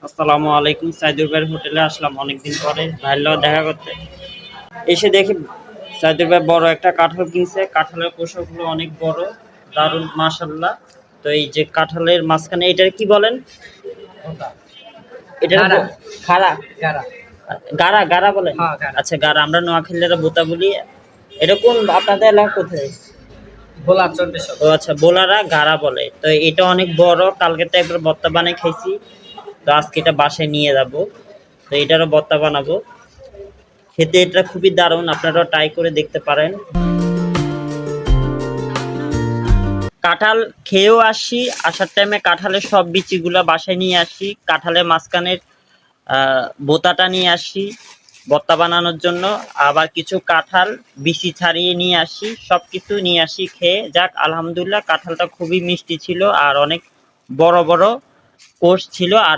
আসসালামু আলাইকুম। সাইদুর ভাইয়ের হোটেলে আসলাম অনেকদিন পরে ভাইয়ের লগে দেখা করতে। এসে দেখি সাইদুর ভাই বড় একটা কাঁঠাল কিনছে। কাঁঠালের কোষাগুলো অনেক বড়, দারুণ মাশাআল্লাহ। তো এই যে কাঁঠালের মাঝখানে এটার কি বলেন? এটার গারা খাড়া গারা গাড়া গাড়া বলেন? হ্যাঁ গারা আচ্ছা গাড়া, আমরা নোয়াখালীরা বোতা বলি। এটা কোন আপনাদের এলাকা কোথায়? ভোলা চন্ডেশ্বর। ও আচ্ছা, বোলারা গাড়া বলে। তো এটা অনেক বড়, কালকে তো একবার ভর্তা বানাই খাইছি। তো আজকে এটা বাসায় নিয়ে যাবো। তো এটারও ভর্তা বানাবো। খেতে এটা খুবই দারুণ, আপনারাও ট্রাই করে দেখতে পারেন। কাঁঠাল খেয়েও আসি, আসার টাইমে কাঁঠালের সব বিচিগুলা বাসায় নিয়ে আসি, কাঁঠালের মাঝখানের বোতাটা নিয়ে আসি ভর্তা বানানোর জন্য। আবার কিছু কাঁঠাল বিচি ছাড়িয়ে নিয়ে আসি, সব কিছু নিয়ে আসি। খেয়ে যাক আলহামদুলিল্লাহ, কাঁঠালটা খুবই মিষ্টি ছিল আর অনেক বড় বড় কোষ ছিল। আর